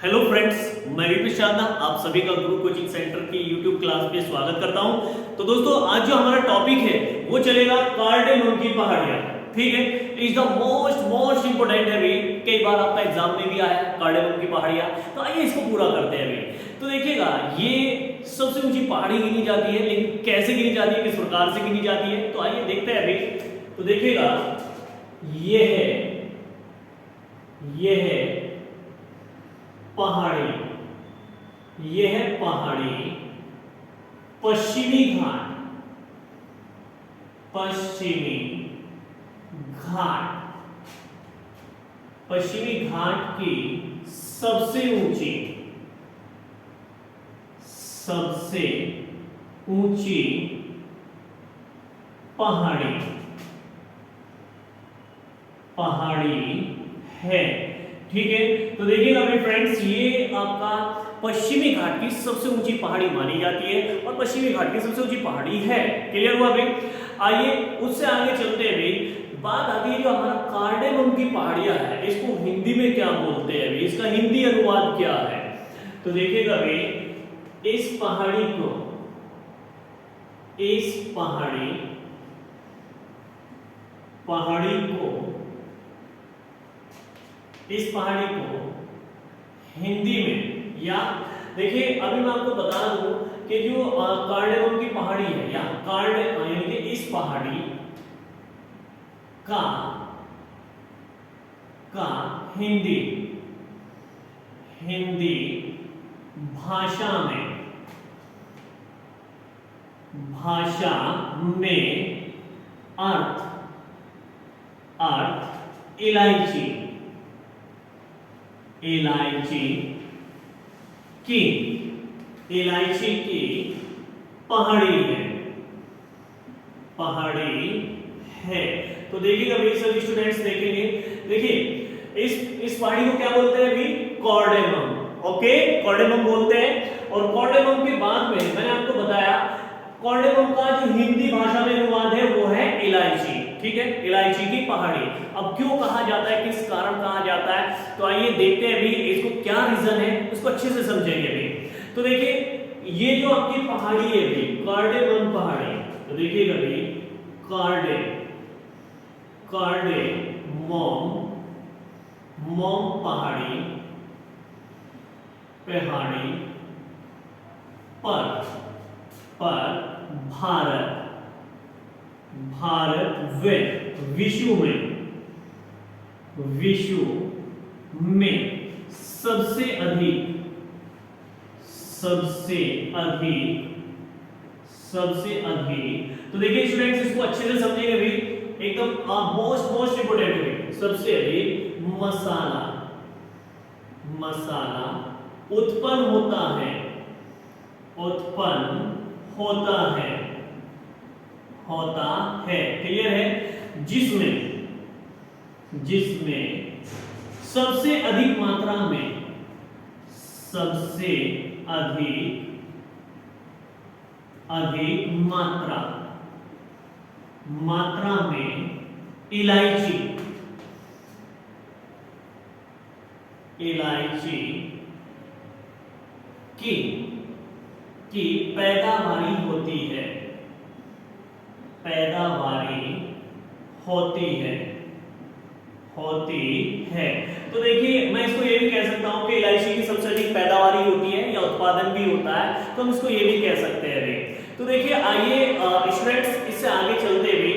Hello friends, मैं VP Sharda आप सभी का गुरु कोचिंग सेंटर की यूट्यूब क्लास पे स्वागत करता हूं। तो दोस्तों, आज जो हमारा टॉपिक है वो चलेगा कार्डेमम की पहाड़ियां। ठीक है, इज द मोस्ट इंपोर्टेंट है। भी कई बार आपका एग्जाम में भी आया कार्डेमम की पहाड़ियां। तो आइए इसको पूरा करते हैं। अभी तो देखिएगा, ये सबसे ऊंची पहाड़ी गिनी जाती है, लेकिन कैसे गिनी जाती है, किस प्रकार से गिनी जाती है, तो आइए देखते हैं। अभी तो देखिएगा, ये है पहाड़ी, ये है पहाड़ी पश्चिमी घाट, पश्चिमी घाट, पश्चिमी घाट की सबसे ऊंची पहाड़ी है। ठीक है, तो देखिएगा मेरे फ्रेंड्स, ये आपका पश्चिमी घाट की सबसे ऊंची पहाड़ी मानी जाती है और पश्चिमी घाट की सबसे ऊंची पहाड़ी है। क्लियर हुआ भाई? आइए उससे आगे चलते हैं। भाई बात आती है जो हमारा कार्डेमम की पहाड़ियां है, इसको हिंदी में क्या बोलते हैं, इसका हिंदी अनुवाद क्या है? तो देखिएगा भाई, इस पहाड़ी को हिंदी में, या देखिए अभी मैं आपको बता दूं कि जो कार्डेमम की पहाड़ी है, या यानी कि इस पहाड़ी का हिंदी भाषा में अर्थ इलायची की पहाड़ी है। तो देखिएगा मेरे सभी स्टूडेंट्स, देखेंगे, देखिए इस पहाड़ी को क्या बोलते हैं? अभी कार्डेमम। ओके, कार्डेमम बोलते हैं। और कार्डेमम के बाद में मैंने आपको बताया, कार्डेमम का जो हिंदी भाषा में अनुवाद है वो है इलायची। ठीक है, इलायची की पहाड़ी। अब क्यों कहा जाता है, किस कारण कहा जाता है, तो आइए देखते हैं। अभी इसको क्या रीजन है उसको अच्छे से समझेंगे। अभी तो देखिए, ये जो आपकी पहाड़ी है अभी कार्डेमम पहाड़ी, तो देखिएगा अभी कार्डेमम पहाड़ी पर भारत विश्व में सबसे अधिक तो देखिए स्टूडेंट्स, इसको अच्छे से समझेंगे भी, एकदम मोस्ट इंपोर्टेंट है। सबसे अधिक मसाला उत्पन्न होता है। क्लियर है? जिसमें सबसे अधिक मात्रा में इलायची की पैदावारी होती है। तो देखिए, मैं इसको ये भी कह सकता हूं कि इलायची की सबसे अधिक पैदावारी होती है या उत्पादन भी होता है, तो हम इसको ये भी कह सकते हैं। तो देखिए, आइए स्टूडेंट्स इससे आगे चलते हुए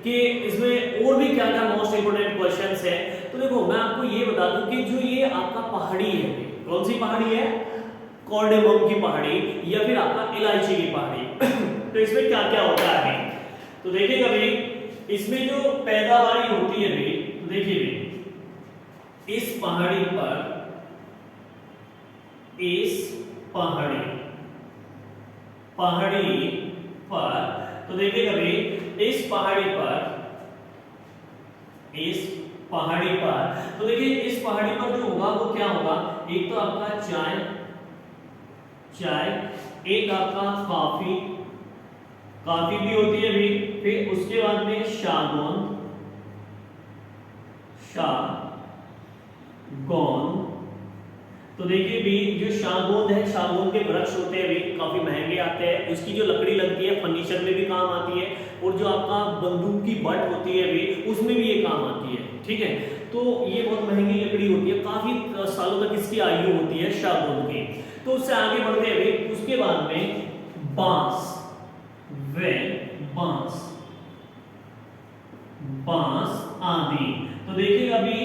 कि इसमें और भी क्या क्या मोस्ट इंपोर्टेंट क्वेश्चंस है। तो देखो, मैं आपको ये बता दूं कि जो ये आपका पहाड़ी है, कौन सी पहाड़ी है? कार्डेमम की पहाड़ी, या फिर आपका इलायची की पहाड़ी। तो इसमें क्या क्या होता है? तो देखिएगा भाई, इसमें जो पैदावारी होती है भाई, तो देखिए भाई, इस पहाड़ी पर तो देखिएगा भाई, इस पहाड़ी पर तो देखिए, इस पहाड़ी पर जो होगा वो क्या होगा? एक तो आपका चाय, एक आपका कॉफी भी होती है भी, फिर उसके बाद में शागौन, तो देखिए भी जो शाहगोंद है, शाहगोंद के वृक्ष होते हैं भी काफी महंगे आते हैं, उसकी जो लकड़ी लगती है फर्नीचर में भी काम आती है, और जो आपका बंदूक की बट होती है भी उसमें भी ये काम आती है, ठीक है। तो ये बहुत महंगी लकड़ी होती है, काफी सालों तक इसकी आयु होती है शाहगोंद की। तो उससे आगे बढ़ते हैं भी, उसके बाद में बांस, वे बांस, बांस आदि। तो देखिएगा अभी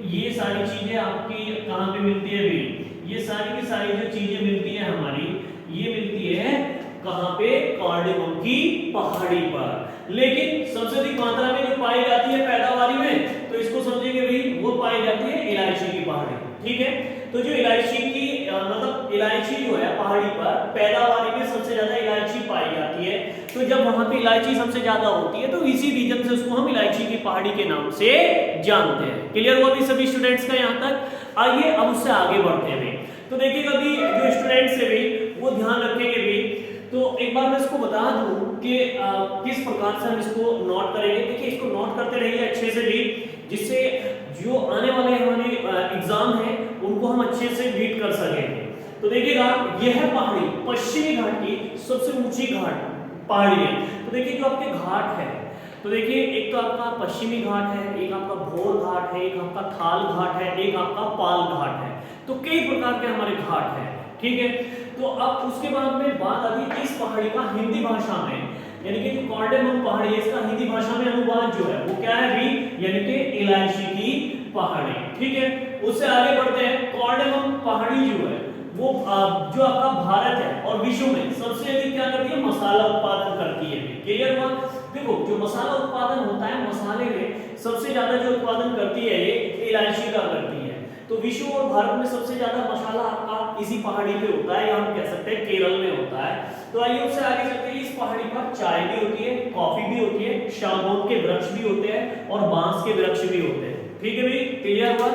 ये सारी चीजें आपकी कहां पे मिलती है भी, ये सारी की सारी जो चीजें मिलती है हमारी, ये मिलती है कहां पे, कार्डेमम की पहाड़ी पर। लेकिन सबसे अधिक मात्रा में जो पाई जाती है पैदावारी में, तो इसको समझेंगे भाई, वो पाई जाती है इलायची की पहाड़ी, ठीक है। तो जो इलायची की मतलब इलायची जो है पहाड़ी पर पैदावारी में सबसे ज्यादा इलायची पाई जाती है, तो जब वहां पे इलायची सबसे ज्यादा होती है तो इसी रीजन से उसको हम इलायची की पहाड़ी के नाम से जानते हैं। क्लियर हुआ भी सभी स्टूडेंट्स का यहाँ तक? आइए अब उससे आगे बढ़ते हैं। तो देखिएगा अभी जो स्टूडेंट्स है भी वो ध्यान रखेंगे भी, तो एक बार मैं इसको बता दूं कि किस प्रकार से हम इसको नोट करेंगे। देखिए इसको नोट करते रहिए अच्छे से भी, जिससे जो आने वाले हमारे एग्जाम है उनको हम अच्छे से बीट कर सकेंगे। तो देखिएगा यह है पहाड़ी, पश्चिमी घाट की सबसे ऊंची घाट पहाड़ी है। तो देखिए जो आपके घाट है, तो देखिए एक तो आपका पश्चिमी घाट है, एक आपका भोर घाट है, एक आपका थाल घाट है, एक आपका पाल घाट है। तो कई प्रकार के हमारे घाट है, ठीक है। तो अब उसके बाद में बात आती इस पहाड़ी का हिंदी भाषा में, यानी कि जो कार्डेमम पहाड़ी है इसका हिंदी भाषा में अनुवाद जो है वो क्या है भी, यानी कि इलायची की पहाड़ी, ठीक है। उससे आगे बढ़ते हैं, कार्डेमम पहाड़ी जो है वो जो आपका भारत है और विश्व में सबसे अधिक क्या करती है, मसाला उत्पादन करती है। क्लियर हुआ? देखो जो मसाला उत्पादन होता है, मसाले में सबसे ज्यादा जो उत्पादन करती है ये इलायची का करती है। तो विश्व और भारत में सबसे ज्यादा मसाला आपका इसी पहाड़ी पे होता है, या हम कह सकते हैं केरल में होता है। तो आइए उससे आगे चलते हैं। इस पहाड़ी पर चाय भी होती है, कॉफी भी होती है, शाहगोंद के वृक्ष भी होते हैं और बांस के वृक्ष भी होते हैं, ठीक है भाई। क्लियर हुआ?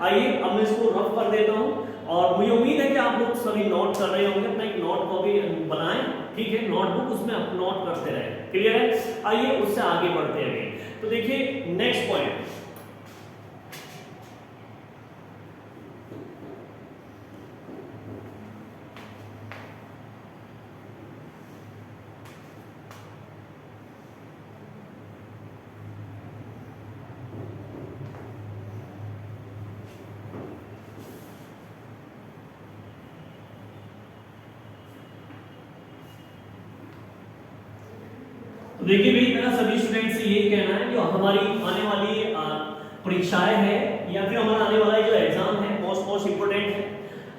आइए अब मैं इसको रफ कर देता हूँ, और मुझे उम्मीद है कि आप लोग सभी नोट कर रहे होंगे। अपना एक नोट कॉपी बनाएं, ठीक है, नोटबुक, उसमें आप नोट करते रहे। क्लियर है? आइए उससे आगे बढ़ते हैं। तो देखिए नेक्स्ट पॉइंट, देखिए भाई मेरा सभी स्टूडेंट्स से यही कहना है, जो हमारी आने वाली परीक्षाएं हैं या फिर हमारा आने वाला जो एग्जाम है मोस्ट इंपोर्टेंट है।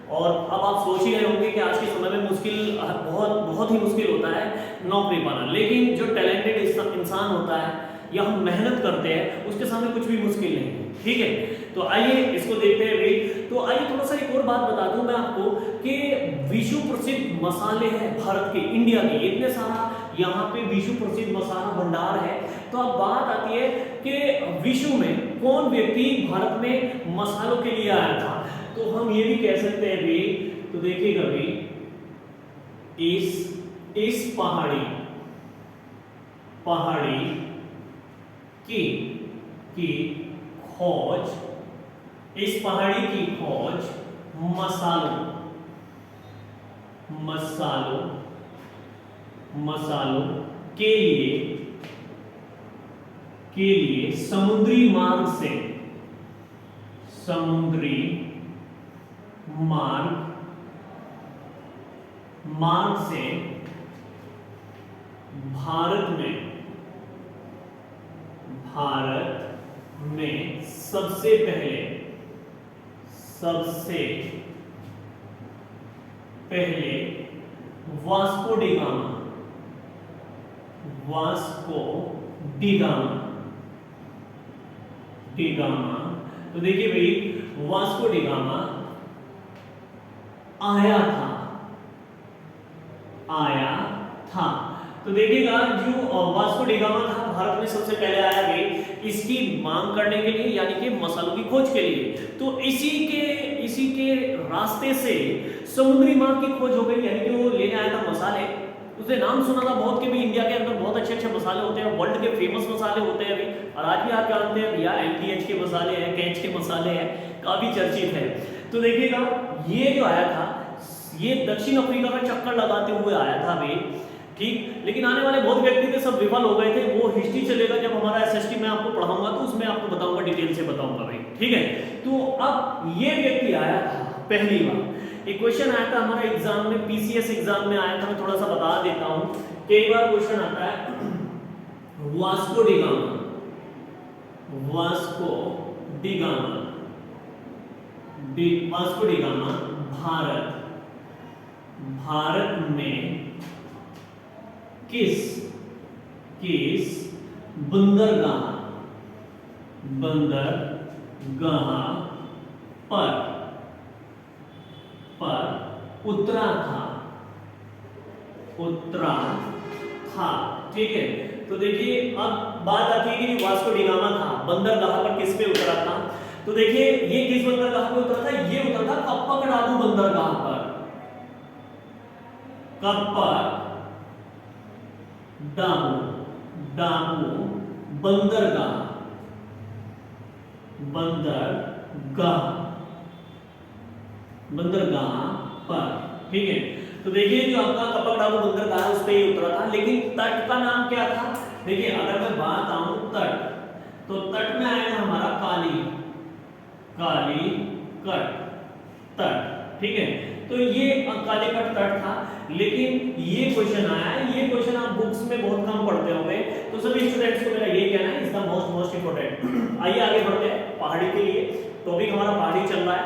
और अब आप सोच ही रहे होंगे कि आज के समय में मुश्किल, बहुत ही मुश्किल होता है नौकरी पाना, लेकिन जो टैलेंटेड इंसान होता है या हम मेहनत करते हैं उसके सामने कुछ भी मुश्किल नहीं है, ठीक है। तो आइए इसको देखते हैं भाई। तो आइए थोड़ा सा एक और बात बता दूं मैं आपको कि विश्व प्रसिद्ध मसाले हैं भारत के, इंडिया के, इतने सारा यहाँ पे विश्व प्रसिद्ध मसाला भंडार है। तो अब बात आती है कि विश्व में कौन व्यक्ति भारत में मसालों के लिए आया था, तो हम ये भी कह सकते हैं भी। तो देखिएगा भी इस पहाड़ी की खोज, इस पहाड़ी की खोज मसालों के लिए समुद्री मार्ग से भारत में सबसे पहले वास्को डिगामा। तो देखिए भाई वास्को डिगामा आया था। तो देखिएगा जो वास्को डिगामा था भारत में सबसे पहले आया भाई इसकी मांग करने के लिए, यानी कि मसालों की खोज के लिए। तो इसी के रास्ते से समुद्री मार्ग की खोज हो गई, यानी कि वो लेने आया था मसाले। उसने नाम सुना था बहुत कि भी इंडिया के अंदर बहुत अच्छे मसाले होते हैं, वर्ल्ड के फेमस मसाले होते हैं अभी, और आज भी आप जानते हैं भैया एमडीएच के मसाले हैं, कैच के मसाले हैं, काफी चर्चित है। तो देखिएगा ये जो आया था ये दक्षिण अफ्रीका का चक्कर लगाते हुए आया था भाई, ठीक। लेकिन आने वाले बहुत व्यक्ति थे सब विफल हो गए थे। वो हिस्ट्री चलेगा जब हमारा एसएसटी मैं आपको पढ़ाऊंगा तो उसमें आपको बताऊंगा, डिटेल से बताऊंगा भाई, ठीक है। तो अब ये व्यक्ति आया था पहली बार। एक क्वेश्चन आया था हमारे एग्जाम में, पीसीएस एग्जाम में आया था, मैं थोड़ा सा बता देता हूं। कई बार क्वेश्चन आता है Vasco D gamma, Vasco D gamma, Vasco D gamma Bharat में किस बंदरगाह पर उतरा था, ठीक है। तो देखिए अब बात आती है कि वास्को डी गामा था बंदरगाह पर किस पे उतरा था। तो देखिए ये किस बंदरगाह पे उतरा था, ये उतरा था कप्पाकडालू बंदरगाह पर, डामू बंदरगाह पर, ठीक है। तो देखिए जो आपका कप्पाकडालू बंदरगाह है उस पे ही उतरा था। लेकिन तट का नाम क्या था, देखिए अगर मैं बात आऊं तट, तो तट में आएगा हमारा कालीकट तट, ठीक है। तो ये कालीकट तट था। लेकिन ये क्वेश्चन आया है, ये क्वेश्चन आप बुक्स में बहुत कम पढ़ते होंगे, तो सभी स्टूडेंट्स को मेरा ये कहना है इसका मोस्ट इंपोर्टेंट। आइए आगे बढ़ते हैं पहाड़ी के लिए। टॉपिक हमारा पहाड़ी चल रहा है,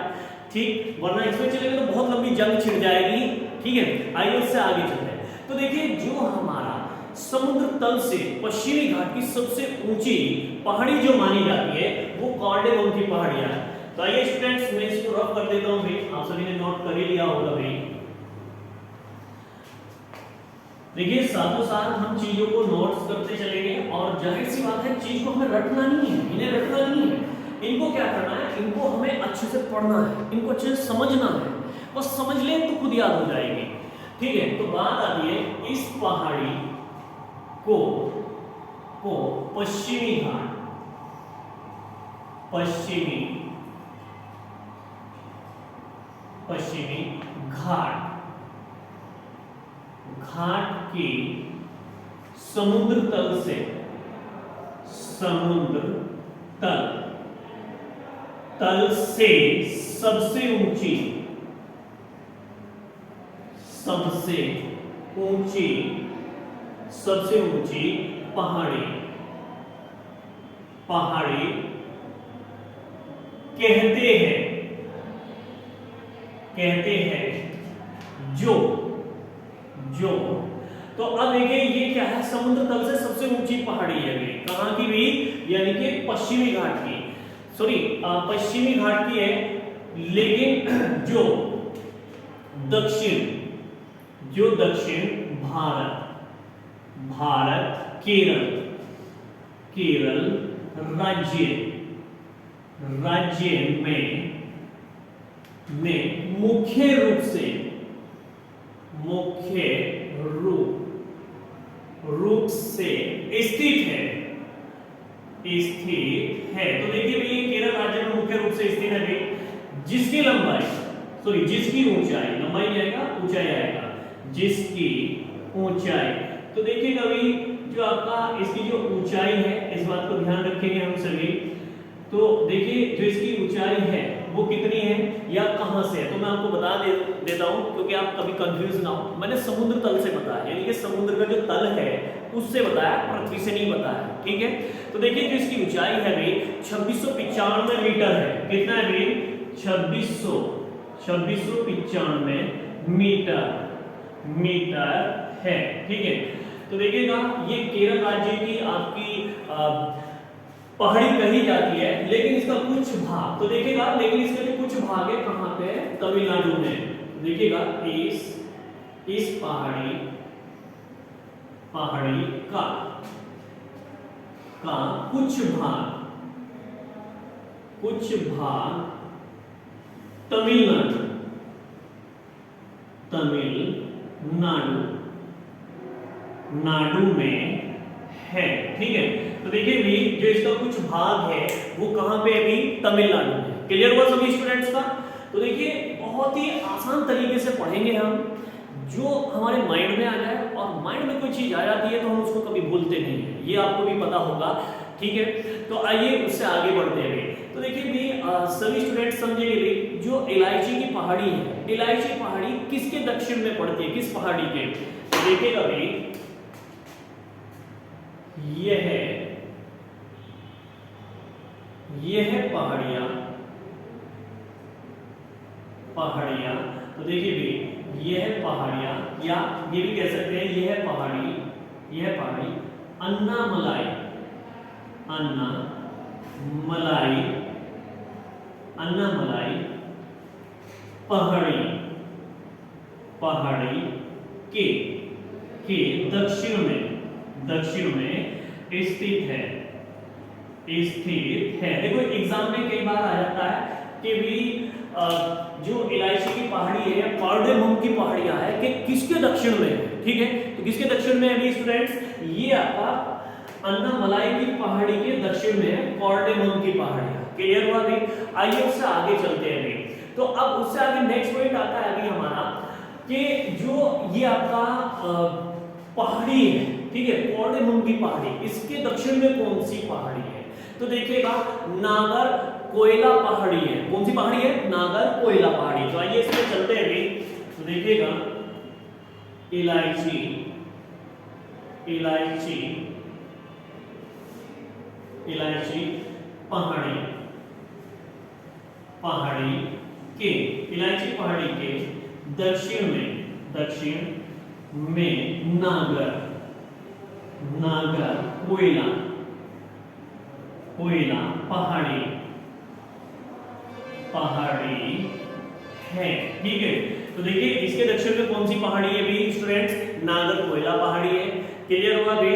ठीक, वरना इसमें चलेंगे तो बहुत लंबी जंग छिड़ जाएगी, ठीक है। आइए उससे आगे चलते हैं। तो देखिए जो हमारा समुद्र तल से पश्चिमी घाट की सबसे ऊंची पहाड़ी जो मानी जाती है वो कॉर्डेरोन की पहाड़ियां है। तो आइए स्टूडेंट्स मैं इसको रफ कर देता हूं भाई, आप सभी ने नोट कर ही लिया होगा भाई। देखिए साथों साथ हम चीजों को नोट्स करते चलेंगे, और जाहिर सी बात है चीज को हमें रटना नहीं है, इन्हें रटना नहीं है, इनको क्या करना है, इनको हमें अच्छे से पढ़ना है, इनको अच्छे से समझना है। बस समझ लें तो खुद याद हो जाएगी, ठीक है। तो बात आती है इस पहाड़ी को पश्चिमी घाट की समुद्र तल से सबसे ऊंची पहाड़ी कहते हैं जो तो अब देखिए ये क्या है, समुद्र तल से सबसे ऊंची पहाड़ी है ये कहां की भी, यानी कि पश्चिमी घाट की, पश्चिमी घाट की है। लेकिन जो दक्षिण भारत केरल राज्य में मुख्य रूप से स्थित है। तो देखिए भाई ये केरल राज्य में मुख्य रूप से स्थित है भाई, जिसकी ऊंचाई, लंबाई नहीं आएगा, ऊंचाई आएगा, जिसकी ऊंचाई। तो देखिएगा भाई जो आपका इसकी जो ऊंचाई है, इस बात को ध्यान रखेंगे हम सभी। तो देखिए जो इसकी ऊंचाई है वो कितनी है या कहां से है, तो मैं आपको बता देता हूं क्योंकि आप कभी कंफ्यूज ना हो। मैंने समुद्र तल से बताया, यानी कि समुद्र का जो तल है उससे बताया, पृथ्वी से नहीं बताया, ठीक है। तो देखिए जो इसकी ऊंचाई है भाई 2695 मीटर है। कितना है भाई, 2695 मीटर है, ठीक है। तो देखिएगा ये केरल राज्य की आपकी पहाड़ी कही जाती है, लेकिन इसका कुछ भाग, तो देखिएगा लेकिन इसका जो कुछ भाग है कहां पे है, तमिलनाडु में। देखिएगा इस पहाड़ी का कुछ भाग तमिलनाडु में है, ठीक है। तो देखिए भी जो इसका कुछ भाग है वो कहां पे है भी, तमिलनाडु में। क्लियर हुआ सभी स्टूडेंट्स का। तो देखिए बहुत ही आसान तरीके से पढ़ेंगे हम, जो हमारे माइंड में आ जाए, और माइंड में कोई चीज आ जाती है तो हम उसको कभी भूलते नहीं है, ये आपको भी पता होगा। ठीक है, तो आइए उससे आगे बढ़ते हैं। तो देखिए भी सभी स्टूडेंट समझेंगे भी, जो इलायची की पहाड़ी है, इलायची पहाड़ी किसके दक्षिण में पड़ती है, किस पहाड़ी के? तो देखिएगा भी ये है पहाड़ियां, पहाड़ियां। तो देखिए भी ये है पहाड़ियां, या ये भी कह सकते हैं ये है पहाड़ी, ये है पहाड़ी अन्नामलाई, अन्नामलाई, अन्नामलाई पहाड़ी, पहाड़ी के दक्षिण में स्थित है, स्थित है। देखो एग्जाम में कई बार आ जाता है कि भी जो इलायची की पहाड़ी है, कार्डेमम की पहाड़ियां है, कि किसके दक्षिण में है। ठीक है, तो किसके दक्षिण में है अभी स्टूडेंट्स? ये आपका अन्नामलाई की पहाड़ी के दक्षिण में है कार्डेमम की पहाड़ियां। क्लियर हुआ अभी? आइए उससे आगे चलते हैं अभी। तो अब उससे आगे नेक्स्ट पॉइंट आता है अभी हमारा, कि जो ये आपका पहाड़ी है, ठीक है, कार्डेमम की पहाड़ी, इसके दक्षिण में कौन सी पहाड़ी है? तो देखिएगा नागर कोयला पहाड़ी है। कौन सी पहाड़ी है? नागर कोयला पहाड़ी। तो आइए इसमें चलते हैं अभी। तो देखिएगा इलायची, इलायची, इलायची पहाड़ी, पहाड़ी के, इलायची पहाड़ी के दक्षिण में नागर, नागर कोयला, कोयला पहाड़ी, पहाड़ी है। ठीक है, तो देखिए इसके दक्षिण में कौन सी पहाड़ी है भी स्टूडेंट्स? नागर कोयला पहाड़ी है। क्लियर हुआ भी?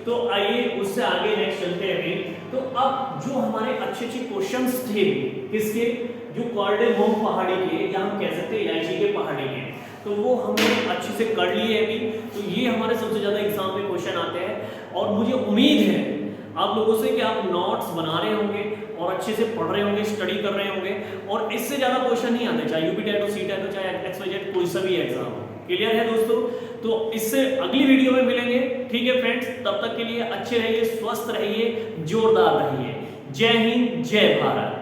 तो आइए उससे आगे नेक्स्ट चलते हैं भी। तो अब जो हमारे अच्छे क्वेश्चंस थे किसके? जो कार्डेमम पहाड़ी के, या हम कह सकते हैं इलायची के पहाड़ी के, तो वो हमने अच्छे से कर लिए अभी। तो ये हमारे सबसे ज्यादा एग्जाम में क्वेश्चन आते हैं, और मुझे उम्मीद है आप लोगों से कि आप नोट्स बना रहे होंगे और अच्छे से पढ़ रहे होंगे, स्टडी कर रहे होंगे, और इससे ज्यादा क्वेश्चन नहीं आते, चाहे यूपी टेट हो, सी टेट हो, चाहे XYZ कोई सा भी एग्जाम हो। क्लियर है दोस्तों? तो इससे अगली वीडियो में मिलेंगे। ठीक है फ्रेंड्स, तब तक के लिए अच्छे रहिए, स्वस्थ रहिए, जोरदार रहिए। जय हिंद, जय भारत।